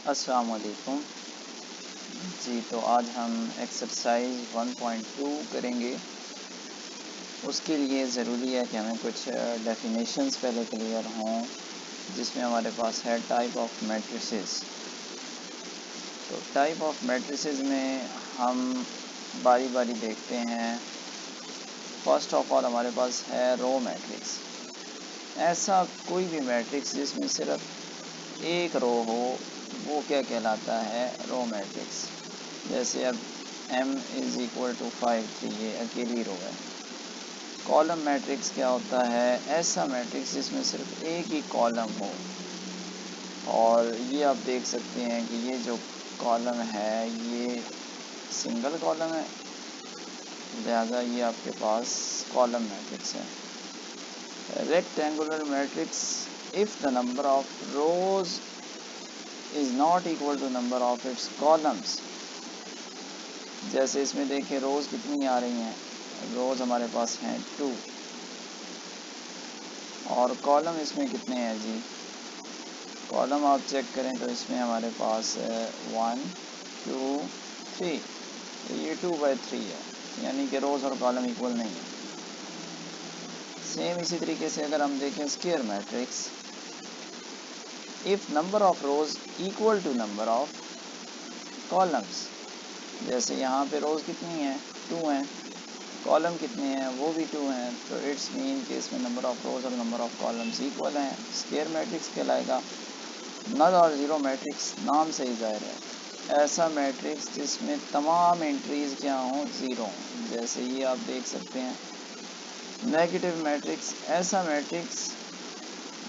अस्सलाम वालेकुम जी। तो आज हम एक्सरसाइज 1.2 करेंगे। उसके लिए ज़रूरी है कि हमें कुछ डेफिनेशंस पहले क्लियर हों, जिसमें हमारे पास है टाइप ऑफ मैट्रिसेस। तो टाइप ऑफ मैट्रिसेस में हम बारी बारी देखते हैं। फर्स्ट ऑफ ऑल हमारे पास है रो मैट्रिक्स। ऐसा कोई भी मैट्रिक्स जिसमें सिर्फ एक रो हो वो क्या कहलाता है? Row matrix. जैसे अब m इज़ इक्वल टू 5 3, ये अकेली रो है। कॉलम मैट्रिक्स क्या होता है? ऐसा मैट्रिक्स जिसमें सिर्फ एक ही कॉलम हो, और ये आप देख सकते हैं कि ये जो कॉलम है ये सिंगल कॉलम है, लिहाजा ये आपके पास कॉलम मैट्रिक्स है। Rectangular matrix if the number of rows is not equal to number of its columns. जैसे इसमें देखिए रोज़ कितनी आ रही हैं, रोज़ हमारे पास हैं 2, और कॉलम इसमें कितने हैं जी? कॉलम आप चेक करें तो इसमें हमारे पास 1 2 3, तो ये 2/3 है, यानी कि रोज़ और कॉलम इक्वल नहीं है। सेम इसी तरीके से अगर हम देखें square matrix, if number of rows equal to number of columns. जैसे यहाँ पे रोज़ कितनी हैं? 2 हैं। कॉलम कितने हैं? वो भी 2 हैं। तो इट्स मीन कि इसमें नंबर ऑफ रोज और नंबर ऑफ कॉलम्स इक्वल हैं। स्क्वायर मैट्रिक्स कहलाएगा। नल और ज़ीरो मैट्रिक्स नाम से ही ज़ाहिर है ऐसा मैट्रिक्स जिसमें तमाम एंट्रीज़ क्या हों? ज़ीरो हों। जैसे ये आप देख सकते हैं। नेगेटिव मैट्रिक्स ऐसा मैट्रिक्स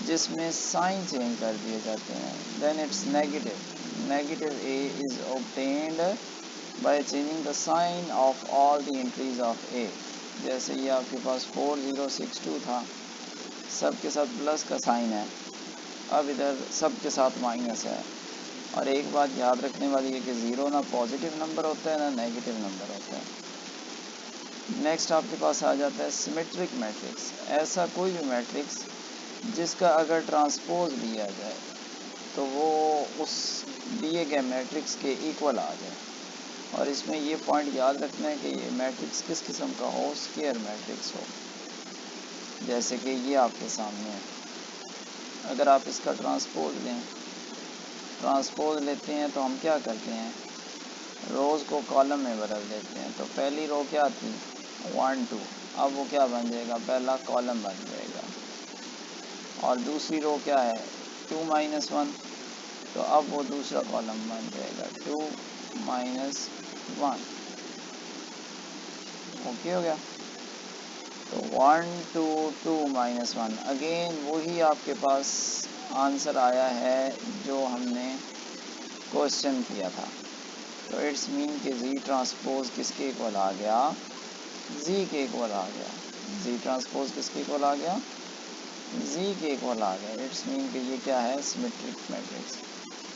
जिसमें साइन चेंज कर दिए जाते हैं। Then it's negative. Negative A is obtained by changing the sign of all the entries of A. जैसे ये आपके पास 4062 था, सब के साथ प्लस का साइन है, अब इधर सब के साथ माइनस है। और एक बात याद रखने वाली है कि ज़ीरो ना पॉजिटिव नंबर होता है ना नेगेटिव नंबर होता है। नेक्स्ट आपके पास आ जाता है सिमेट्रिक मैट्रिक्स। ऐसा कोई भी मैट्रिक्स जिसका अगर ट्रांसपोज लिया जाए तो वो उस दिए गए मैट्रिक्स के इक्वल आ जाए। और इसमें ये पॉइंट याद रखना है कि ये मैट्रिक्स किस किस्म का हो? स्क्वायर मैट्रिक्स हो। जैसे कि ये आपके सामने है, अगर आप इसका ट्रांसपोज लें, ट्रांसपोज लेते हैं तो हम क्या करते हैं? रोज़ को कॉलम में बदल देते हैं। तो पहली रो क्या थी? 1 2, अब वो क्या बन जाएगा? पहला कॉलम बन जाएगा। और दूसरी रो क्या है? 2 - 1, तो अब वो दूसरा कॉलम बन जाएगा 2 - 1। ओके हो गया? तो 1 2 2 - 1, अगेन वही आपके पास आंसर आया है जो हमने क्वेश्चन किया था। तो इट्स मीन कि जी ट्रांसपोज किसके इक्वल आ गया? जी के इक्वल आ गया। जी ट्रांसपोज किसके इक्वल आ गया? जी के इक्वल आ गया। इट्स मीन कि ये क्या है? Symmetric matrix.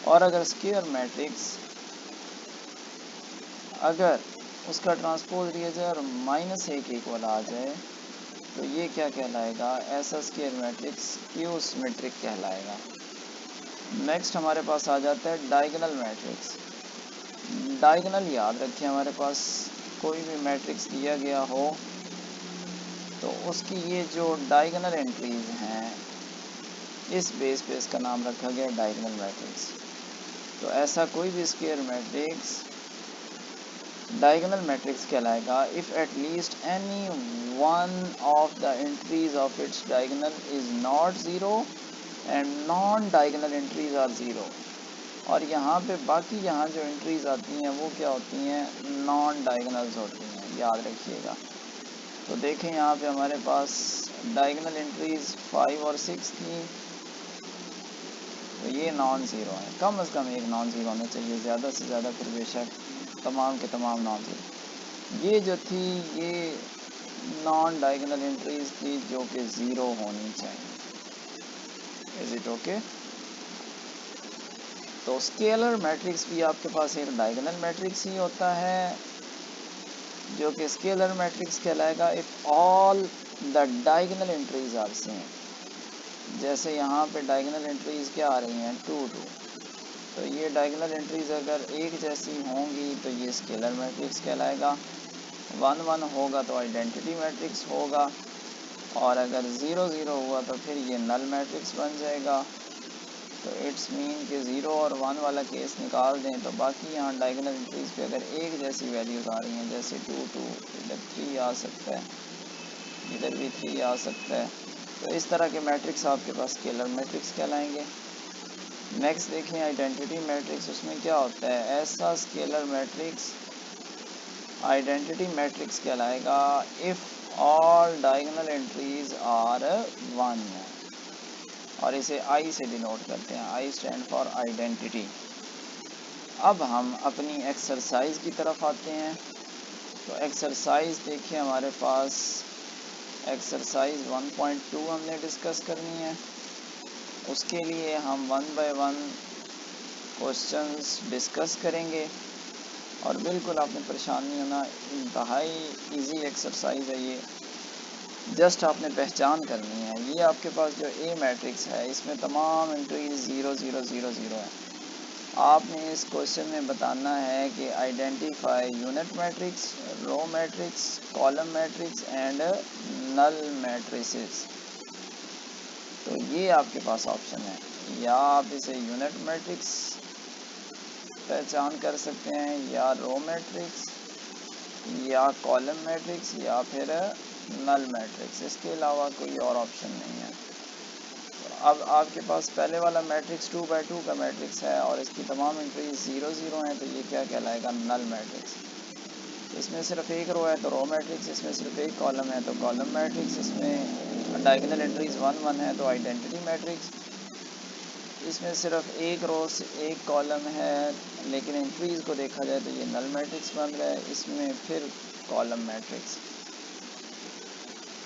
और अगर स्क्वायर मैट्रिक्स अगर उसका ट्रांसपोज लिया जाए और -1 के इक्वल आ जाए तो ये क्या कहलाएगा? ऐसा स्क्वायर मैट्रिक्स क्यू सिमेट्रिक कहलाएगा। नेक्स्ट हमारे पास आ जाता है डायगोनल मैट्रिक्स। डायगोनल याद रखें, हमारे पास कोई भी मैट्रिक्स दिया गया हो तो उसकी ये जो डायगोनल एंट्रीज हैं इस बेस पे इसका नाम रखा गया डायगोनल मैट्रिक्स। तो ऐसा कोई भी स्क्वायर मैट्रिक्स डायगोनल मैट्रिक्स कहलाएगा if at least any one of the entries of its diagonal is not zero and non diagonal entries are zero. और यहाँ पे बाकी यहाँ जो एंट्रीज आती हैं वो क्या होती हैं? नॉन डायगोनल्स होती हैं, याद रखिएगा। तो देखें यहाँ पे हमारे पास डायगोनल एंट्रीज 5 और 6 थी, तो ये नॉन ज़ीरो है। कम से कम एक नॉन ज़ीरो होना चाहिए, ज़्यादा से ज़्यादा फिर बेशक तमाम के तमाम नॉन ज़ीरो। ये जो थी ये नॉन डायगोनल एंट्रीज थी जो कि ज़ीरो होनी चाहिए। Is it okay? तो स्केलर मैट्रिक्स भी आपके पास एक डायगोनल मैट्रिक्स ही होता है जो कि स्केलर मैट्रिक्स कहलाएगा if all the diagonal entries are same. जैसे यहाँ पे डायगोनल एंट्रीज क्या आ रही हैं? 2 2, तो ये डायगोनल एंट्रीज अगर एक जैसी होंगी तो ये स्केलर मैट्रिक्स कहलाएगा, 1 1 होगा तो आइडेंटिटी मैट्रिक्स होगा, और अगर 0 0 हुआ तो फिर ये नल मैट्रिक्स बन जाएगा। तो इट्स मीन कि 0 और 1 वाला केस निकाल दें तो बाकी यहाँ डायगोनल एंट्रीज पे अगर एक जैसी वैल्यूज आ रही हैं, जैसे 2 2, इधर 3 आ सकता है, इधर भी 3 आ सकता है, तो इस तरह के मैट्रिक्स आपके पास स्केलर मैट्रिक्स कहलाएंगे। नेक्स्ट देखें आइडेंटिटी मैट्रिक्स, उसमें क्या होता है, ऐसा स्केलर मैट्रिक्स आइडेंटिटी मैट्रिक्स कहलाएगा if all diagonal entries are 1, और इसे आई से डिनोट करते हैं, आई स्टैंड फॉर आइडेंटिटी। अब हम अपनी एक्सरसाइज की तरफ आते हैं। तो एक्सरसाइज देखिए हमारे पास एक्सरसाइज 1.2 हमने डिस्कस करनी है। उसके लिए हम 1 बाय 1 क्वेश्चंस डिस्कस करेंगे, और बिल्कुल आपने परेशान नहीं होना, इंतहाई इजी एक्सरसाइज है ये, जस्ट आपने पहचान करनी है। ये आपके पास जो ए मैट्रिक्स है इसमें तमाम एंट्रीज 0 0 0 0 है। आपने इस क्वेश्चन में बताना है कि identify unit matrix, row matrix, column matrix and null matrices. तो ये आपके पास ऑप्शन है, या आप इसे यूनिट मैट्रिक्स पहचान कर सकते हैं, या रो मैट्रिक्स, या कॉलम मैट्रिक्स, या फिर नल मैट्रिक्स। इसके अलावा कोई और ऑप्शन नहीं है। अब आपके पास पहले वाला मैट्रिक्स 2 बाई 2 का मैट्रिक्स है और इसकी तमाम एंट्रीज 0 0 हैं, तो ये क्या कहलाएगा, नल मैट्रिक्स। इसमें सिर्फ एक रो है तो रो मैट्रिक्स, इसमें सिर्फ एक कॉलम है तो कॉलम मैट्रिक्स, इसमें डायगोनल एंट्रीज 1 1 है तो आइडेंटिटी मैट्रिक्स, इसमें सिर्फ एक रो से एक कॉलम है लेकिन एंट्रीज को देखा जाए तो ये नल मैट्रिक्स बन रहा है, इसमें फिर कॉलम मैट्रिक्स।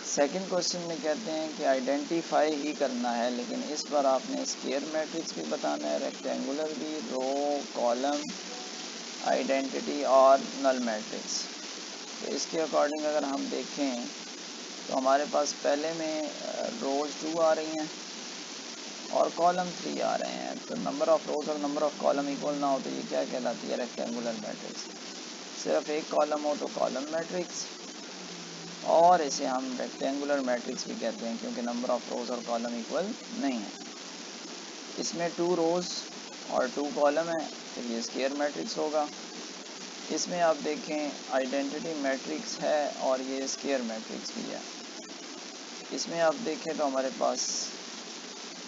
सेकंड क्वेश्चन में कहते हैं कि आइडेंटिफाई ही करना है, लेकिन इस बार आपने स्क्वायर मैट्रिक्स भी बताना है, रेक्टेंगुलर भी, रो, कॉलम, आइडेंटिटी और नल मैट्रिक्स। तो इसके अकॉर्डिंग अगर हम देखें तो हमारे पास पहले में रोज 2 आ रही हैं और कॉलम 3 आ रहे हैं, तो नंबर ऑफ रोज और नंबर ऑफ कॉलम इक्वल ना हो तो ये क्या कहलाती है, रेक्टेंगुलर मैट्रिक्स। सिर्फ एक कॉलम हो तो कॉलम मैट्रिक्स, और इसे हम रेक्टेंगुलर मैट्रिक्स भी कहते हैं क्योंकि नंबर ऑफ रोज और कॉलम इक्वल नहीं है। इसमें 2 रोज और 2 कॉलम है तो ये स्क्वायर मैट्रिक्स होगा। इसमें आप देखें आइडेंटिटी मैट्रिक्स है और ये स्क्वायर मैट्रिक्स भी है। इसमें आप देखें तो हमारे पास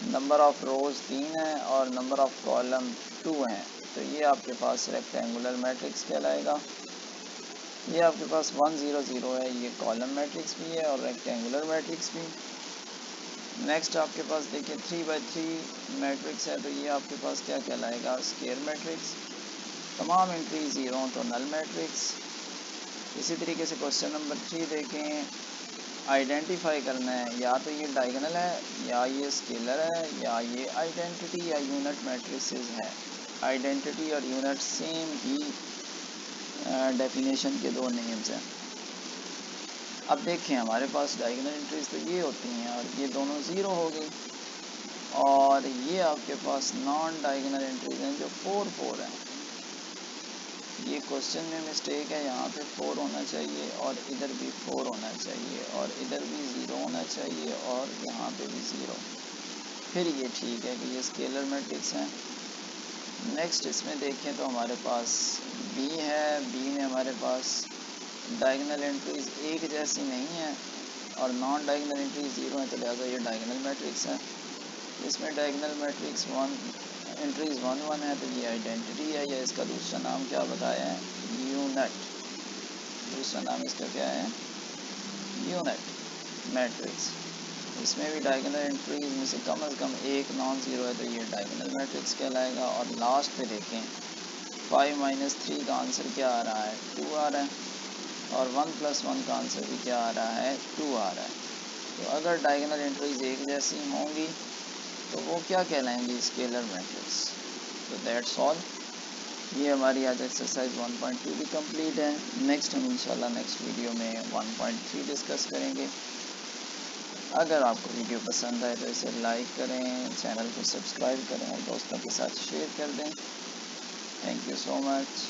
नंबर ऑफ रोज 3 है और नंबर ऑफ कॉलम 2 हैं, तो ये आपके पास रेक्टेंगुलर मैट्रिक्स कहलाएगा। ये आपके पास 1 0 0 है, ये कॉलम मैट्रिक्स भी है और रेक्टेंगुलर मैट्रिक्स भी। नेक्स्ट आपके पास देखिए 3 बाई 3 मैट्रिक्स है, तो ये आपके पास क्या कहलाएगा, स्क्वायर मैट्रिक्स। तमाम एंट्री 0 तो नल मैट्रिक्स। इसी तरीके से क्वेश्चन नंबर 3 देखें, आइडेंटिफाई करना है, या तो ये डायगोनल है, या ये स्केलर है, या ये आइडेंटिटी या यूनिट मैट्रिसेस है। आइडेंटिटी और यूनिट सेम ही डेफिनेशन के दो नेम्स हैं। अब देखें हमारे पास डायगोनल एंट्रीज तो ये होती हैं और ये दोनों 0 हो गई, और ये आपके पास नॉन डायगोनल एंट्रीज हैं जो 4 4 हैं। ये क्वेश्चन में मिस्टेक है, यहाँ पे 4 होना चाहिए और इधर भी 4 होना चाहिए और इधर भी 0 होना चाहिए और यहाँ पे भी 0, फिर ये ठीक है कि ये स्केलर मैट्रिक्स हैं। नेक्स्ट इसमें देखें तो हमारे पास बी है, बी में हमारे पास डायगोनल एंट्रीज एक जैसी नहीं है और नॉन डायगोनल एंट्रीज 0 है, तो लिहाजा ये डायगोनल मैट्रिक्स है। इसमें डायगोनल मैट्रिक्स 1 एंट्रीज 1 1 है, तो ये आइडेंटिटी है, या इसका दूसरा नाम क्या बताया है, यूनिट। दूसरा नाम इसका क्या है, यूनिट मैट्रिक्स। इसमें भी डायगोनल एंट्रीज में से कम एक नॉन ज़ीरो है, तो ये डायगोनल मैट्रिक्स कहलाएगा। और लास्ट पे देखें 5 - 3 का आंसर क्या आ रहा है, 2 आ रहा है, और 1 + 1 का आंसर भी क्या आ रहा है, 2 आ रहा है। तो अगर डायगोनल एंट्रीज एक जैसी होंगी तो वो क्या कहलाएंगी, स्केलर मैट्रिक्स। तो दैट्स ऑल। ये हमारी आज एक्सरसाइज 1.2 भी कंप्लीट है। नेक्स्ट हम इंशाल्लाह नेक्स्ट वीडियो में 1.3 डिस्कस करेंगे। अगर आपको वीडियो पसंद आए तो इसे लाइक करें, चैनल को सब्सक्राइब करें और दोस्तों के साथ शेयर कर दें। Thank you so much.